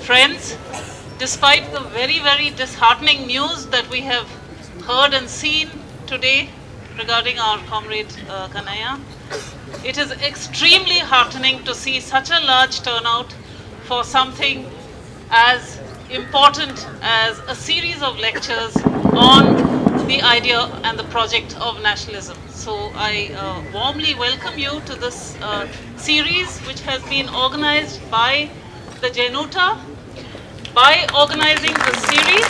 Friends, despite the very, very disheartening news that we have heard and seen today regarding our comrade Kanhaiya, it is extremely heartening to see such a large turnout for something as important as a series of lectures on the idea and the project of nationalism. So I warmly welcome you to this series, which has been organized by the JNUTA. By organizing the series,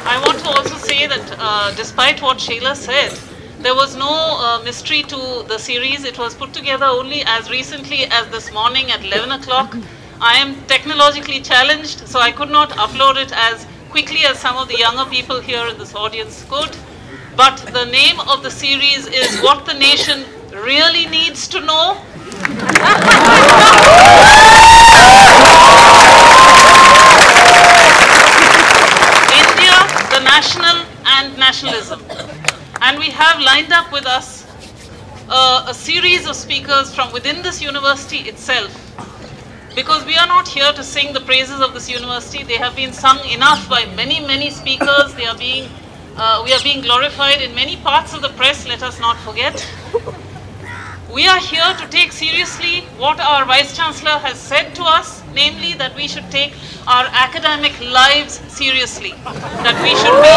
I want to also say that despite what Sheila said, there was no mystery to the series. It was put together only as recently as this morning at 11 o'clock. I am technologically challenged, so I could not upload it as quickly as some of the younger people here in this audience could. But the name of the series is What the Nation Really Needs to Know. India, the National and Nationalism. And we have lined up with us a series of speakers from within this university itself. Because we are not here to sing the praises of this university. They have been sung enough by many, many speakers. We are being glorified in many parts of the press, let us not forget. We are here to take seriously what our Vice-Chancellor has said to us, namely that we should take our academic lives seriously. That we should be...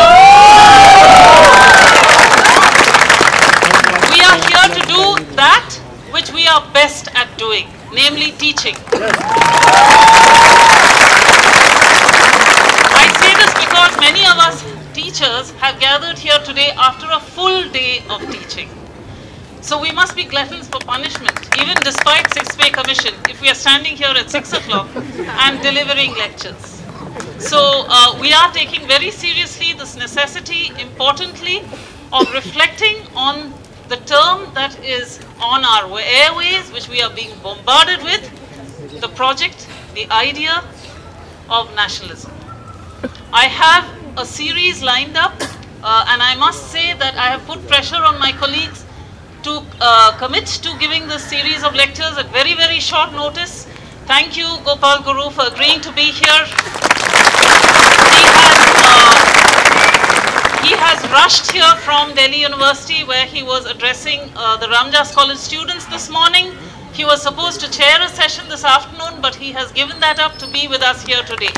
We are here to do that which we are best at doing, namely teaching. I say this because many of us teachers have gathered here today after a full day of teaching. So we must be gluttons for punishment, even despite 6th Pay Commission, if we are standing here at 6 o'clock and delivering lectures. So we are taking very seriously this necessity, importantly, of reflecting on the term that is on our airways, which we are being bombarded with, the project, the idea of nationalism. I have a series lined up, and I must say that I have put pressure on my colleagues to commit to giving this series of lectures at very, very short notice. Thank you, Gopal Guru, for agreeing to be here. He has rushed here from Delhi University, where he was addressing the Ramjas College students this morning. He was supposed to chair a session this afternoon, but he has given that up to be with us here today.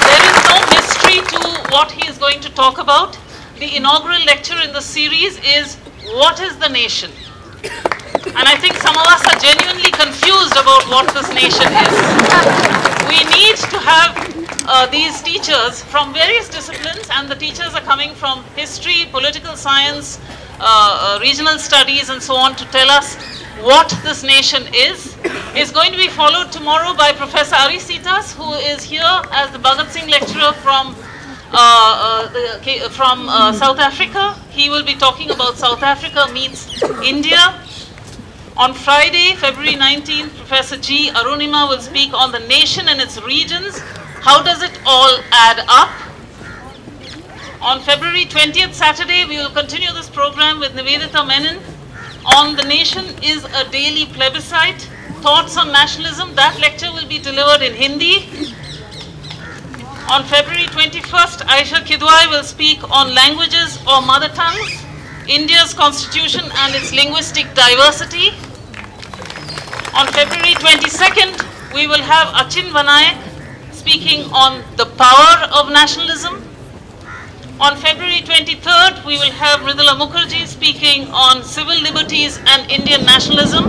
There is no mystery to what he is going to talk about. The inaugural lecture in the series is, What is the Nation? And I think some of us are genuinely confused about what this nation is. We need to have these teachers from various disciplines, and the teachers are coming from history, political science, regional studies, and so on, to tell us what this nation is. Is going to be followed tomorrow by Professor Ari Sitas, who is here as the Bhagat Singh lecturer from South Africa. He will be talking about South Africa meets India. On Friday, February 19th, Professor G. Arunima will speak on the nation and its regions. How does it all add up? On February 20th, Saturday, we will continue this program with Nivedita Menon on The Nation is a Daily Plebiscite, Thoughts on Nationalism. That lecture will be delivered in Hindi. On February 21st, Aisha Kidwai will speak on languages or mother tongues, India's constitution and its linguistic diversity. On February 22nd, we will have Achin Vanayak speaking on the power of nationalism. On February 23rd, we will have Mridula Mukherjee speaking on civil liberties and Indian nationalism.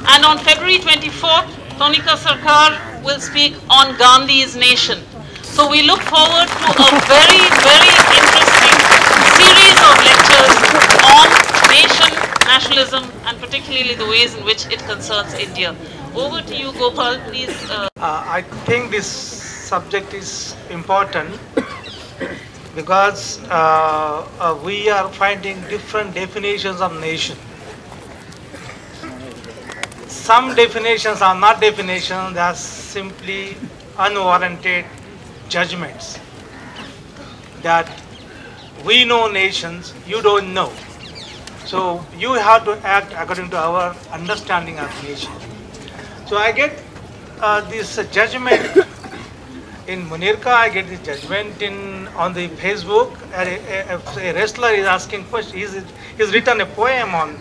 And on February 24th, Tonika Sarkar will speak on Gandhi's nation. So we look forward to a very, very interesting series of lectures on nation, nationalism, and particularly the ways in which it concerns India. Over to you, Gopal, please. I think this subject is important because we are finding different definitions of nation. Some definitions are not definitions, they are simply unwarranted judgments that we know nations, you don't know. So you have to act according to our understanding of nation. So I get this judgment in Munirka. I get this judgment on the Facebook. A wrestler is asking questions. He's written a poem on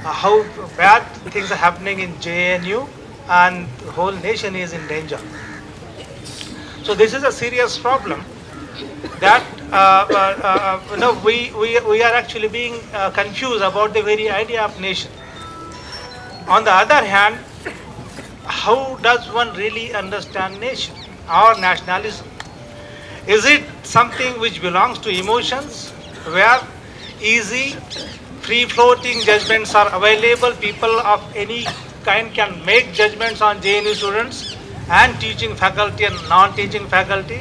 how bad things are happening in JNU, and the whole nation is in danger. So this is a serious problem that we are actually being confused about the very idea of nation. On the other hand, how does one really understand nation or nationalism? Is it something which belongs to emotions, where easy, free-floating judgments are available? People of any kind can make judgments on JNU students and teaching faculty and non-teaching faculty,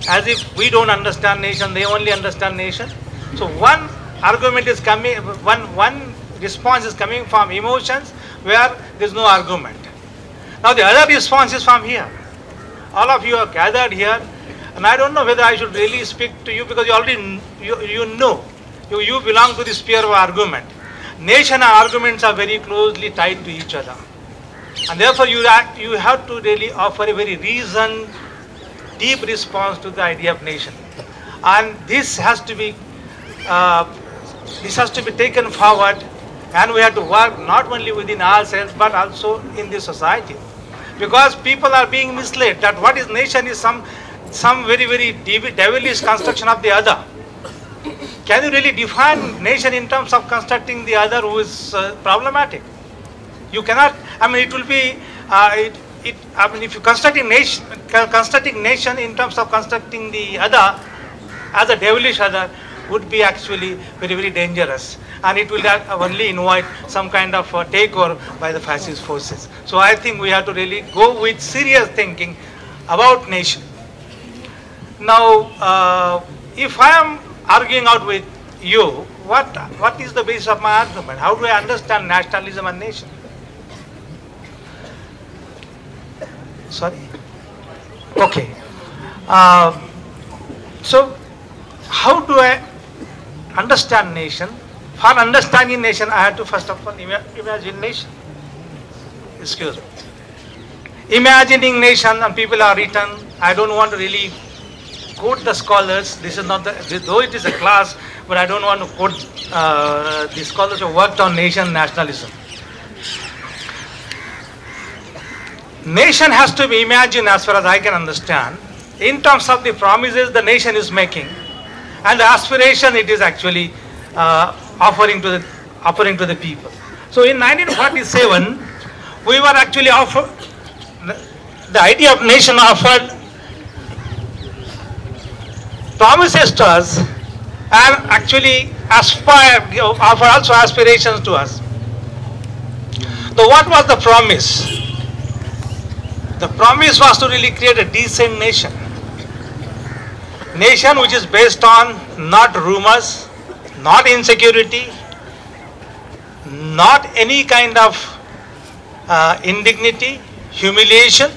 as if we don't understand nation, they only understand nation. So one argument is coming, one response is coming from emotions where there is no argument. Now the other response is from here. All of you are gathered here, and I don't know whether I should really speak to you, because you already you belong to the sphere of argument. Nation and arguments are very closely tied to each other, and therefore you have to really offer a very reasoned, deep response to the idea of nation, and this has to be taken forward, and we have to work not only within ourselves but also in the society, because people are being misled that what is nation is some very, very devilish construction of the other. Can you really define nation in terms of constructing the other, who is problematic? You cannot. I mean, it will be. I mean, if you constructing nation in terms of constructing the other as a devilish other would be actually very, very dangerous, and it will only invite some kind of takeover by the fascist forces. So I think we have to really go with serious thinking about nation. Now, if I am arguing out with you, what is the basis of my argument? How do I understand nationalism and nation? Sorry? Okay. So, how do I understand nation? For understanding nation, I have to first of all imagine nation. Excuse me. Imagining nation, and people are written. I don't want to really quote the scholars. This is not though it is a class, but I don't want to quote the scholars who worked on nation nationalism. Nation has to be imagined, as far as I can understand, in terms of the promises the nation is making and the aspiration it is actually offering to the people. So in 1947, we were actually offered the idea of nation offered promises to us and actually offer also aspirations to us. So what was the promise? The promise was to really create a decent nation. Nation which is based on not rumors, not insecurity, not any kind of indignity, humiliation.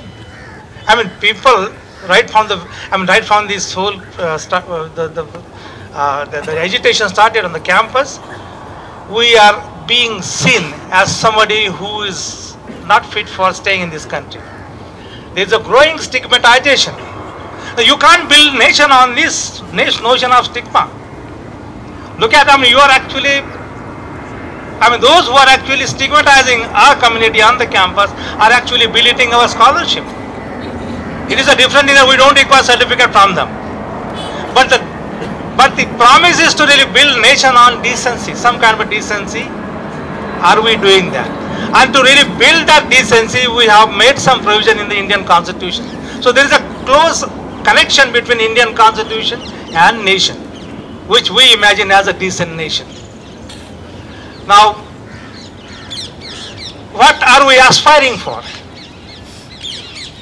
I mean, people right from this whole the agitation started on the campus, we are being seen as somebody who is not fit for staying in this country. There is a growing stigmatization. You can't build nation on this notion of stigma. Look at, you are actually, those who are actually stigmatizing our community on the campus are actually belittling our scholarship. It is a different thing that we don't require certificate from them. But the promise is to really build nation on decency, some kind of a decency. Are we doing that? And to really build that decency, we have made some provision in the Indian Constitution. So there is a close connection between Indian Constitution and nation, which we imagine as a decent nation. Now, what are we aspiring for?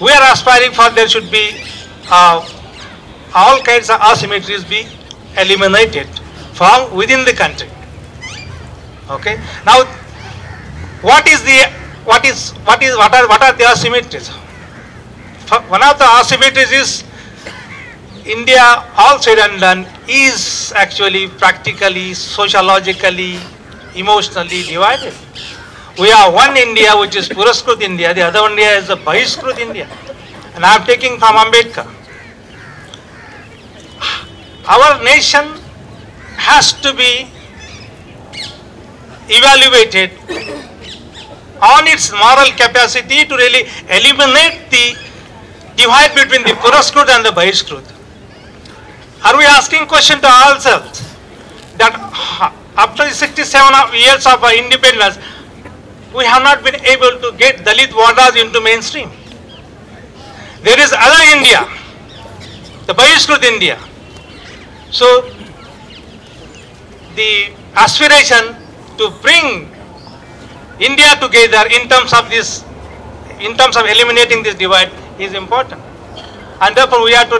We are aspiring for there should be all kinds of asymmetries be eliminated from within the country. Okay. Now, what are the asymmetries? One of the asymmetries is India, all said and done, is actually practically, sociologically, emotionally divided. We have one India which is Puraskrit India, the other India is the Bahishkrit India. And I am taking from Ambedkar. Our nation has to be evaluated on its moral capacity to really eliminate the divide between the Puraskrit and the Bahishkrit. Are we asking question to ourselves that after 67 years of our independence, we have not been able to get Dalit Wardas into mainstream? There is other India, the Bahishkrit India. So the aspiration to bring India together in terms of this, in terms of eliminating this divide is important, and therefore we have to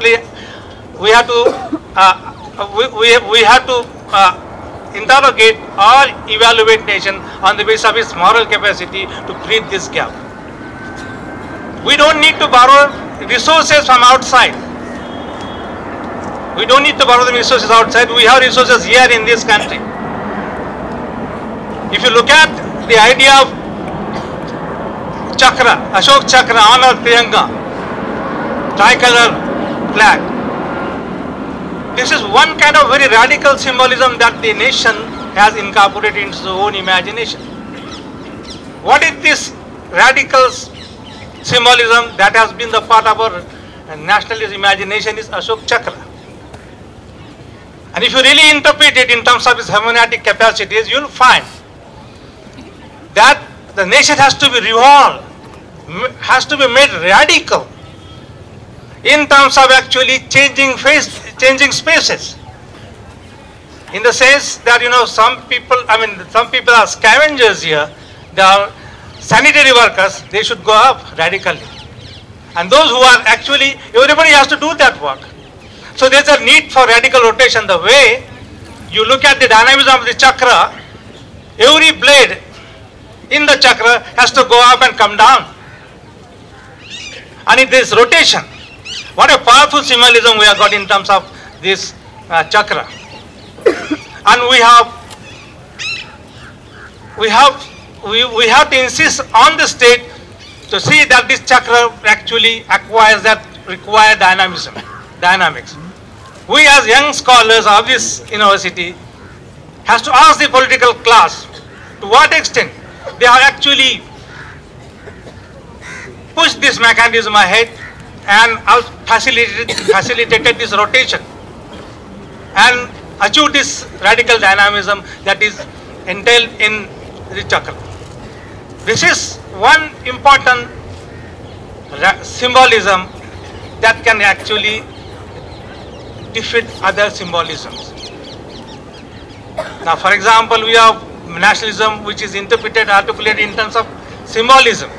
interrogate or evaluate nation on the basis of its moral capacity to bridge this gap. We don't need to borrow resources from outside. We don't need to borrow the resources outside. We have resources here in this country. If you look at the idea of Chakra, Ashok Chakra on our Tiranga, tricolor flag, this is one kind of very radical symbolism that the nation has incorporated into its own imagination. What is this radical symbolism that has been the part of our nationalist imagination is Ashok Chakra. And if you really interpret it in terms of its hermeneutic capacities, you will find that the nation has to be revolved, has to be made radical in terms of actually changing spaces. In the sense that, you know, some people are scavengers here, they are sanitary workers, they should go up radically. And those who are actually, everybody has to do that work. So there's a need for radical rotation. The way you look at the dynamism of the chakra, every blade in the chakra has to go up and come down. And in this rotation, what a powerful symbolism we have got in terms of this chakra. And we have to insist on the state to see that this chakra actually acquires that required dynamics. We as young scholars of this university has to ask the political class to what extent they have actually pushed this mechanism ahead and facilitated this rotation and achieved this radical dynamism that is entailed in the chakra. This is one important symbolism that can actually defeat other symbolisms. Now, for example, we have nationalism which is interpreted, articulated in terms of symbolism.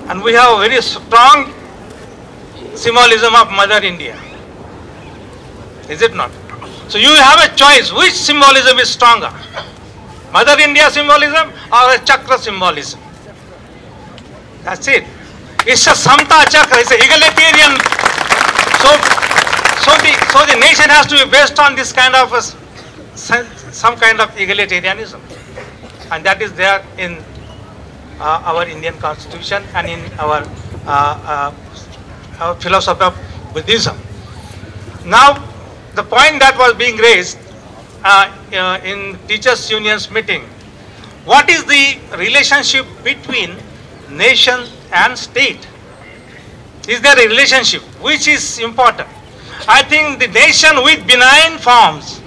And we have a very strong symbolism of Mother India. Is it not? So you have a choice, which symbolism is stronger? Mother India symbolism or a chakra symbolism? That's it. It's a Samta chakra, it's an egalitarian. So the nation has to be based on this kind of some kind of egalitarianism, and that is there in our Indian constitution and in our philosophy of Buddhism. Now, the point that was being raised in teachers' unions meeting, what is the relationship between nation and state? Is there a relationship? Which is important? I think the nation with benign forms,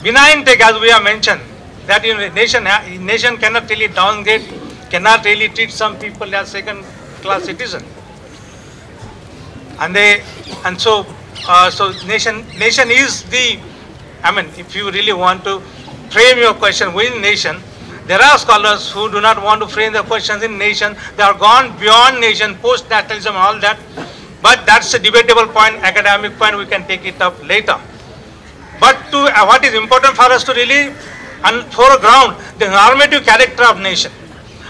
benign take, as we have mentioned, that nation cannot really downgrade, cannot really treat some people as second-class citizens. So nation is the, if you really want to frame your question within nation, there are scholars who do not want to frame their questions in nation. They are gone beyond nation, post-nationalism and all that. But that's a debatable point, academic point, we can take it up later. But what is important for us to really foreground the normative character of nation.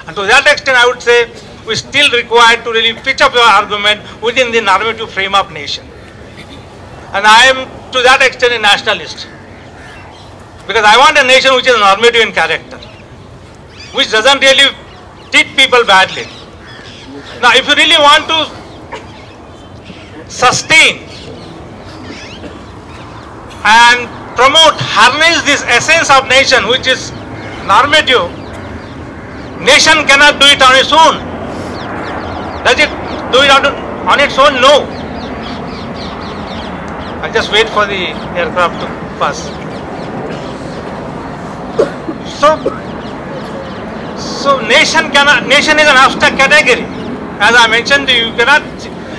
And to that extent, I would say, we still require to really pitch up your argument within the normative frame of nation. And I am, to that extent, a nationalist. Because I want a nation which is normative in character, which doesn't really treat people badly. Now, if you really want to sustain and promote, harness this essence of nation, which is normative, nation cannot do it on its own. Does it do it on its own? No. I'll just wait for the aircraft to pass. So nation is an abstract category. As I mentioned to you,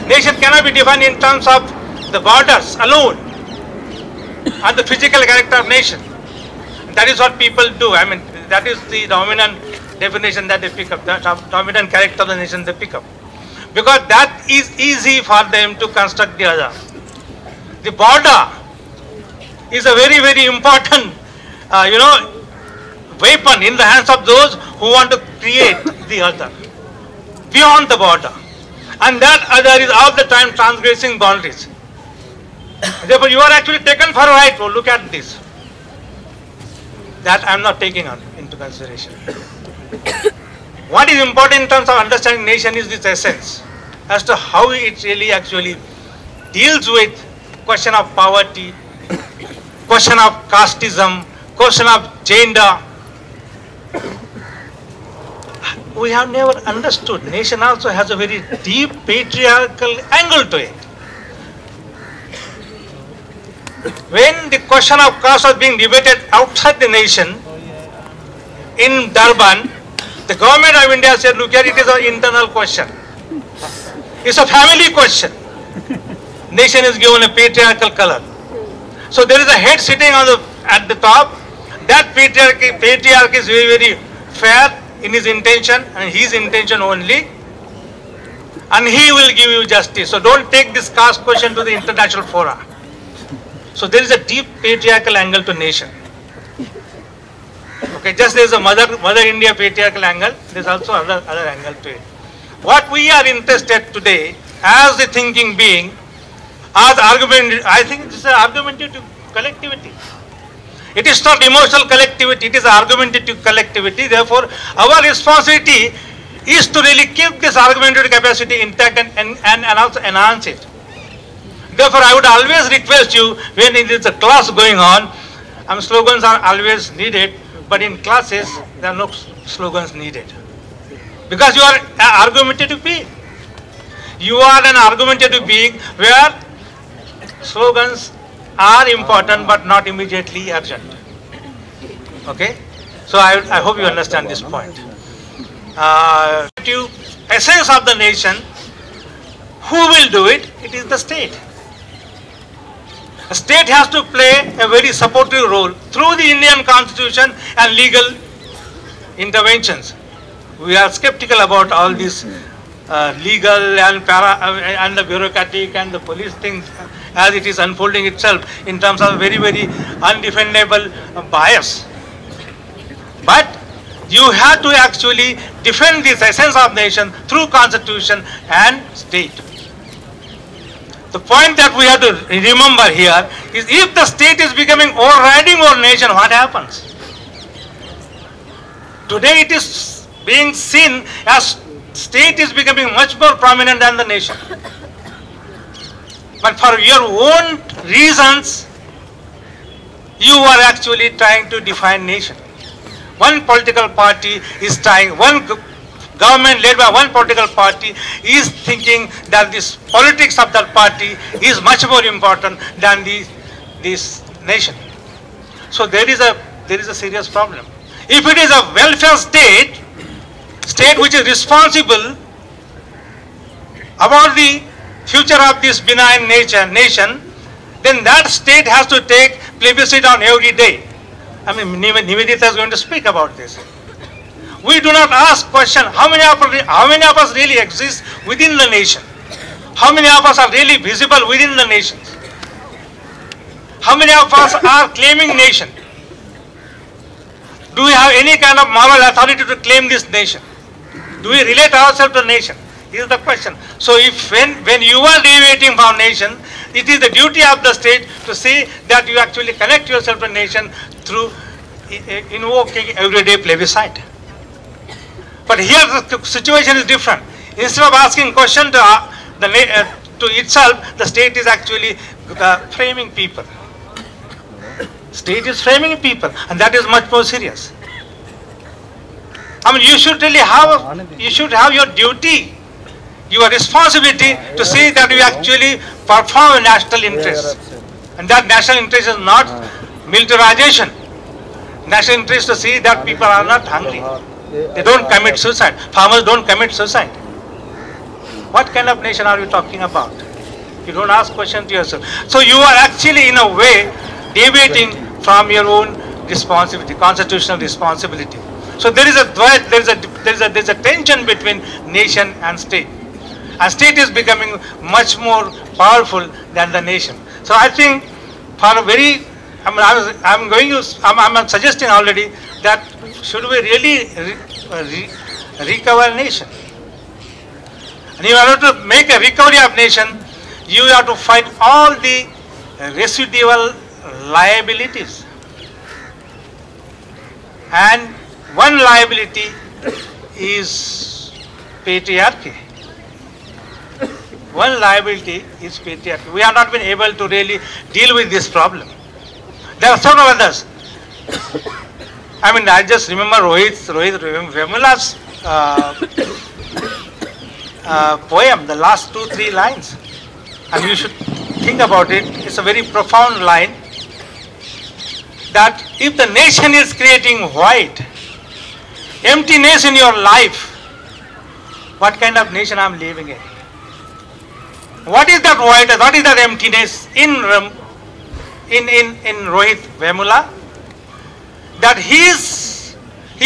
nation cannot be defined in terms of the borders alone and the physical character of nation. That is what people do. I mean, that is the dominant definition that they pick up, the dominant character of the nation they pick up. Because that is easy for them to construct the other. The border is a very, very important, weapon in the hands of those who want to create the other beyond the border. And that other is all the time transgressing boundaries. Therefore, you are actually taken for a ride. Oh, look at this. That I am not taking into consideration. What is important in terms of understanding nation is this essence as to how it really actually deals with question of poverty, question of casteism, question of gender. We have never understood. Nation also has a very deep patriarchal angle to it. When the question of caste was being debated outside the nation, in Durban, the government of India said, look here, it is an internal question. It's a family question. Nation is given a patriarchal color. So there is a head sitting at the top. That patriarch is very, very fair in his intention and his intention only. And he will give you justice. So don't take this caste question to the international fora. So there is a deep patriarchal angle to nation. Okay, just there is a Mother India patriarchal angle, there is also other angle to it. What we are interested today, as the thinking being, as argument, I think this is an argumentative collectivity. It is not emotional collectivity, it is argumentative collectivity. Therefore, our responsibility is to really keep this argumentative capacity intact and also enhance it. Therefore, I would always request you, when it is a class going on, slogans are always needed, but in classes, there are no slogans needed. Because you are an argumentative being. You are an argumentative being where slogans are important but not immediately urgent. Okay? So I hope you understand this point. Essence of the nation, who will do it? It is the state. The state has to play a very supportive role through the Indian Constitution and legal interventions. We are skeptical about all these legal and the bureaucratic and the police things as it is unfolding itself in terms of very, very undefendable bias. But you have to actually defend this essence of nation through constitution and state. The point that we have to remember here is if the state is becoming overriding over nation, what happens? Today it is being seen as state is becoming much more prominent than the nation. But for your own reasons, you are actually trying to define nation. One political party is trying, one government led by one political party is thinking that this politics of that party is much more important than this nation. So there is a serious problem. If it is a welfare state which is responsible about the future of this benign nation, then that state has to take plebiscite on every day. I mean, Nivedita is going to speak about this. We do not ask question, how many of us really exist within the nation? How many of us are really visible within the nations? How many of us are claiming nation? Do we have any kind of moral authority to claim this nation? Do we relate ourselves to the nation? Here's the question. So if when you are deviating from nation, it is the duty of the state to say that you actually connect yourself to nation through invoking everyday plebiscite. But here the situation is different. Instead of asking question to itself, the state is actually framing people. State is framing people, and that is much more serious. I mean, you should have your duty, your responsibility to see that you actually perform a national interest. And that national interest is not militarization. National interest to see that people are not hungry. They don't commit suicide. Farmers don't commit suicide. What kind of nation are you talking about? You don't ask question to yourself. So you are actually in a way deviating from your own responsibility, constitutional responsibility. So there is a tension between nation and state. And state is becoming much more powerful than the nation. So I think for a very, I'm suggesting already that should we really recover nation? And in order to make a recovery of nation, you have to fight all the residual liabilities. And one liability is patriarchy. One liability is patriarchy. We have not been able to really deal with this problem. There are several others. I mean, I just remember Rohit Vemula's poem, the last 2-3 lines. And you should think about it. It's a very profound line. That if the nation is creating void, emptiness in your life, what kind of nation I am living in? What is that void? What is that emptiness in Rohit Vemula? That he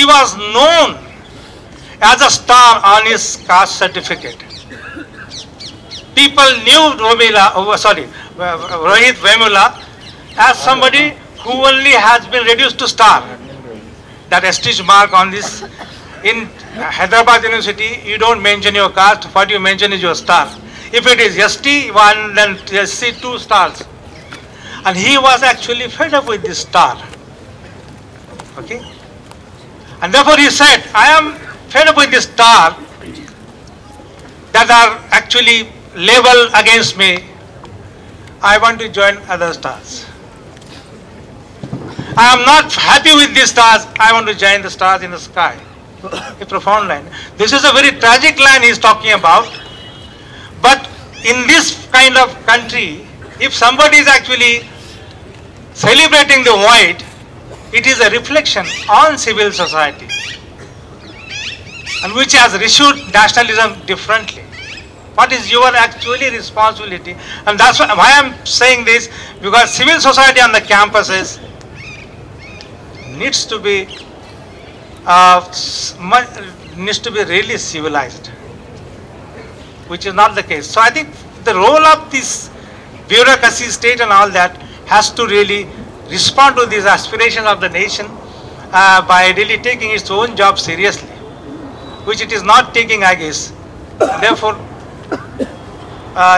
was known as a star on his caste certificate. People knew Rohit Vemula as somebody who only has been reduced to star. That ST mark on this. In Hyderabad University, you don't mention your caste, what you mention is your star. If it is ST1, then SC 2 stars. And he was actually fed up with this star. Okay? And therefore he said, I am fed up with this star that are actually labeled against me. I want to join other stars. I am not happy with these stars. I want to join the stars in the sky. A profound line. This is a very tragic line he is talking about. But in this kind of country, if somebody is actually celebrating the void, it is a reflection on civil society, and which has issued nationalism differently. What is your actually responsibility? And that's why I am saying this, because civil society on the campuses needs to be really civilized, which is not the case. So I think the role of this bureaucracy, state and all that has to really respond to these aspirations of the nation by really taking its own job seriously, which it is not taking, I guess. Therefore,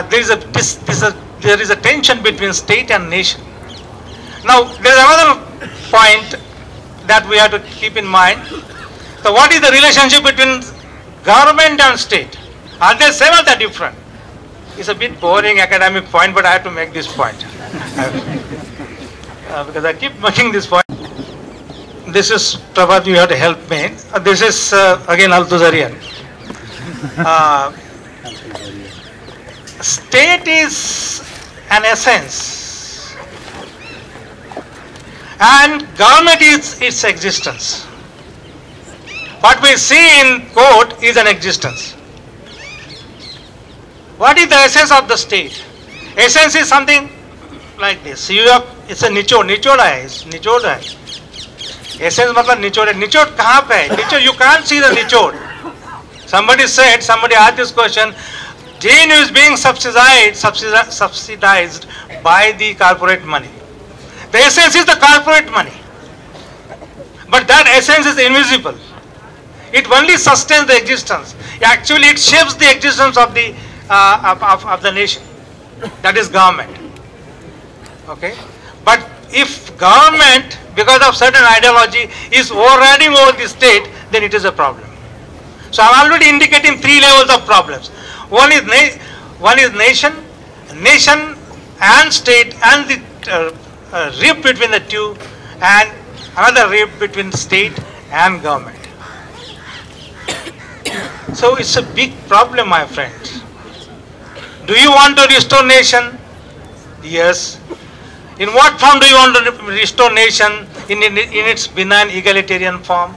there is a tension between state and nation. Now, there is another point that we have to keep in mind. So, what is the relationship between government and state? Are they same or are they different? It's a bit boring academic point, but I have to make this point. Because I keep making this point. This is, Prabhat, you have to help me. This is again Altuzarian. State is an essence and government is its existence. What we see in court is an existence. What is the essence of the state? Essence is something like this. It's a nichod. Nichod hai. Essence matlab nichod hai. Nichod kahan pe hai? Nichod, you can't see the nichod. Somebody asked this question. JNU is being subsidized by the corporate money. The essence is the corporate money. But that essence is invisible. It only sustains the existence. Actually, it shapes the existence of the nation. That is government. Okay, but if government, because of certain ideology, is overriding over the state, then it is a problem. So I am already indicating three levels of problems. One is nation and state, and the rift between the two, and another rift between state and government. So it's a big problem, my friends. Do you want to restore nation? Yes. In what form do you want to restore nation? In its benign egalitarian form?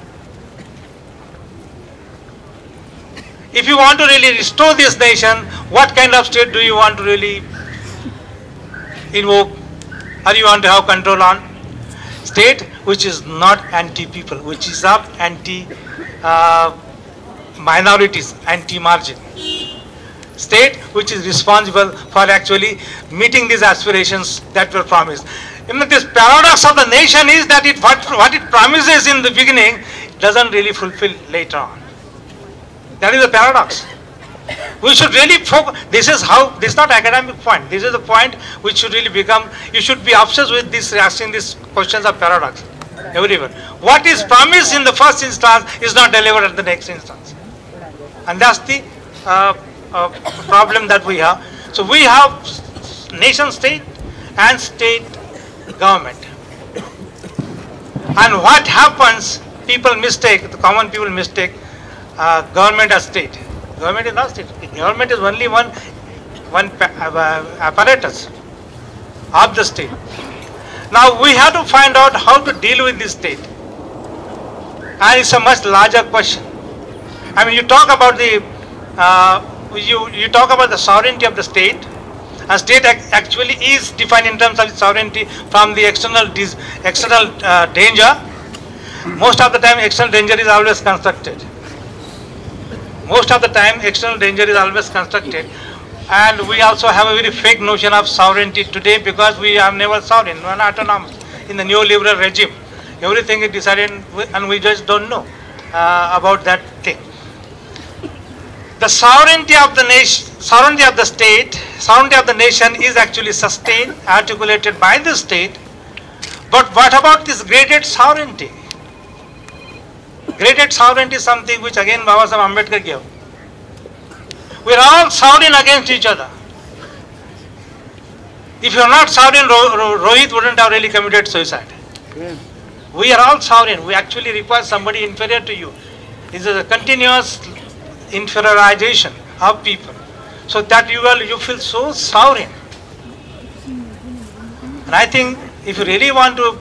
If you want to really restore this nation, what kind of state do you want to really invoke? Or you want to have control on? State which is not anti-people, which is not anti-minorities, anti-margin. State which is responsible for actually meeting these aspirations that were promised. You know, this paradox of the nation is that what it promises in the beginning doesn't really fulfill later on. That is a paradox. We should really focus. This is not academic point. This is the point which should really become, you should be obsessed with this, asking these questions of paradox everywhere. What is promised in the first instance is not delivered at the next instance. And that's the problem that we have. So we have nation state and state government. And what happens, people mistake, the common people mistake government as state. Government is not state. Government is only one apparatus of the state. Now we have to find out how to deal with this state. And it's a much larger question. I mean, you talk about the you talk about the sovereignty of the state. And state actually is defined in terms of sovereignty from the external danger. Most of the time, external danger is always constructed. Most of the time, external danger is always constructed. And we also have a very fake notion of sovereignty today because we are never sovereign, we are not autonomous. In the neoliberal regime, everything is decided and we just don't know about that thing. The sovereignty of the nation, sovereignty of the state, sovereignty of the nation is actually sustained, articulated by the state. But what about this graded sovereignty? Graded sovereignty is something which again Baba Saheb Ambedkar gave. We are all sovereign against each other. If you are not sovereign, Rohit wouldn't have really committed suicide. Yeah. We are all sovereign. We actually require somebody inferior to you. This is a continuous inferiorization of people, so that you feel so sovereign. And I think if you really want to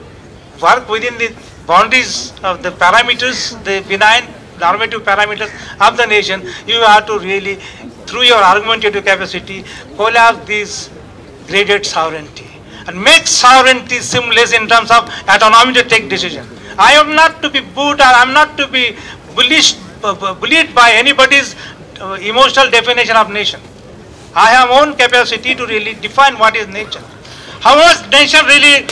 work within the boundaries of the parameters, the benign normative parameters of the nation, you have to really, through your argumentative capacity, collapse this graded sovereignty and make sovereignty seamless in terms of autonomy to take decision. I am not to be booed, or I am not to be bullied by anybody's emotional definition of nation. I have own capacity to really define what is nation. How much nation really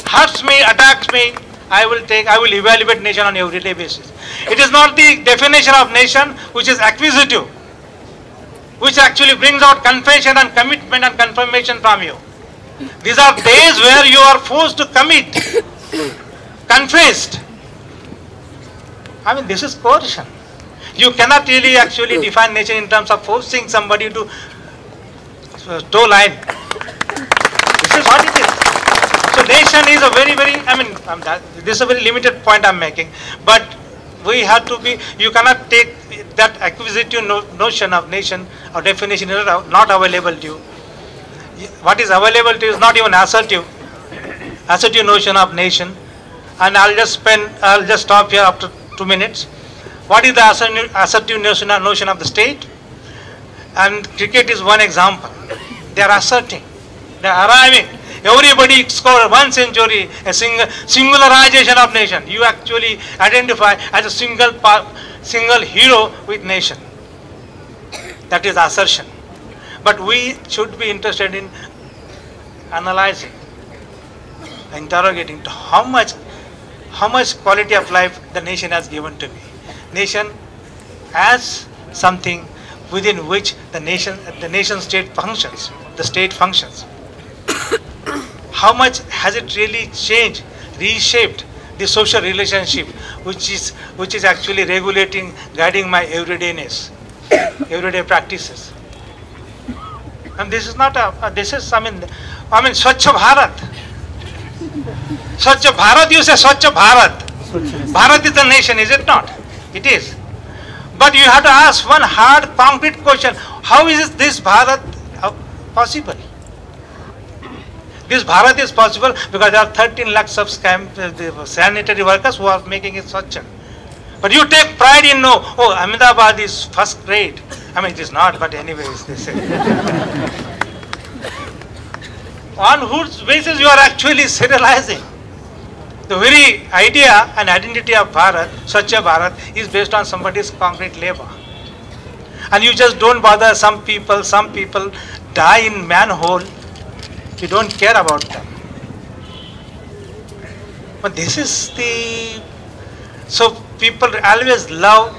hurts me, attacks me, I will evaluate nation on everyday basis. It is not the definition of nation which is acquisitive, which actually brings out confession and commitment and confirmation from you. These are days where you are forced to commit, confessed. I mean, this is coercion. You cannot really actually define nation in terms of forcing somebody to toe line. This is what it is. So nation is a very, this is a very limited point I am making. But we have to be, you cannot take that acquisitive notion of nation or definition is not available to you. What is available to you is not even assertive notion of nation. And I'll just stop here after 2 minutes. What is the assertive notion of the state? And cricket is one example. They are asserting, they are arriving. Everybody scored 1 century, a singularization of nation. You actually identify as a single hero with nation. That is assertion. But we should be interested in analyzing, interrogating to how much quality of life the nation has given to me. Nation as something within which the nation state functions, the state functions. How much has it really changed, reshaped the social relationship, which is actually regulating, guiding my everydayness, everyday practices. And this is not I mean, Swachh Bharat. Swachh Bharat, you say Swachh Bharat. Bharat is the nation, is it not? It is. But you have to ask one hard, concrete question. How is this Bharat possible? This Bharat is possible because there are 13 lakhs of sanitary workers who are making it Swachh. But you take pride in, no, oh, Ahmedabad is first grade. I mean, it is not, but anyways, they say. On whose basis you are actually serializing? The very idea and identity of Bharat, Swachh Bharat, is based on somebody's concrete labor. And you just don't bother. Some people die in manhole. You don't care about them. But this is so people always love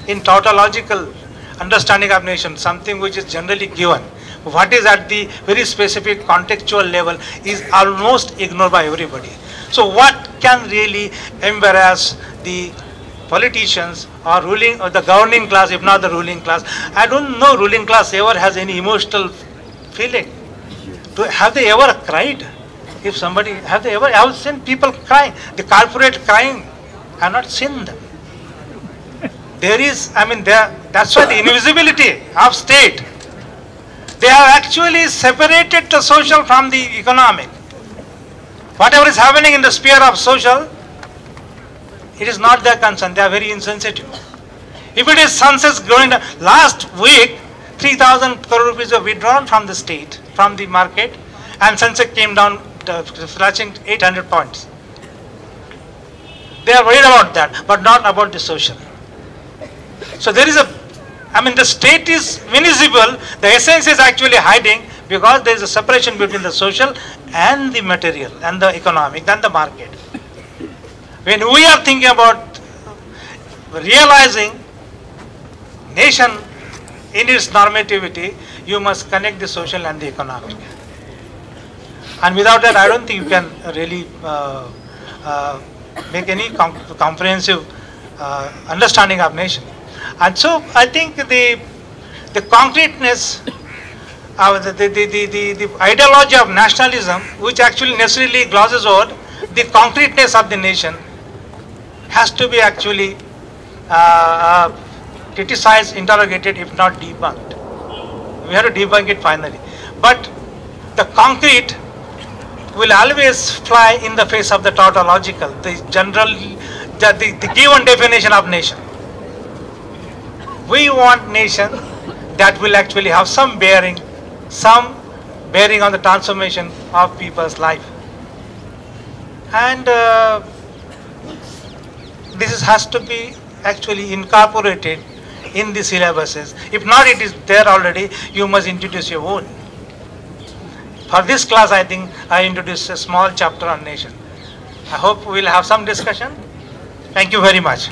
in tautological understanding of nation, something which is generally given. What is at the very specific contextual level is almost ignored by everybody. So what can really embarrass the politicians or the governing class, if not the ruling class? I don't know ruling class ever has any emotional feeling. Have they ever cried? If somebody, have you seen people crying? The corporate crying, I have not seen them. There is, that's why the invisibility of state. They have actually separated the social from the economic. Whatever is happening in the sphere of social, it is not their concern. They are very insensitive. If it is sunsets going down, last week, 3,000 crore rupees were withdrawn from the state, from the market, and Sensex came down, flashing 800 points. They are worried about that, but not about the social. So there is the state is invisible, the essence is actually hiding because there is a separation between the social and the material and the economic and the market. When we are thinking about realizing nation in its normativity, you must connect the social and the economic. And without that, I don't think you can really make any comprehensive understanding of nation. And so I think the concreteness, the ideology of nationalism, which actually necessarily glosses over the concreteness of the nation, has to be actually criticized, interrogated, if not debunked. We have to debunk it finally. But the concrete will always fly in the face of the tautological, the general, the given definition of nation. We want nation that will actually have some bearing on the transformation of people's life. And this has to be actually incorporated in the syllabuses. If not, it is there already, you must introduce your own. For this class, I think I introduced a small chapter on nation. I hope we will have some discussion. Thank you very much.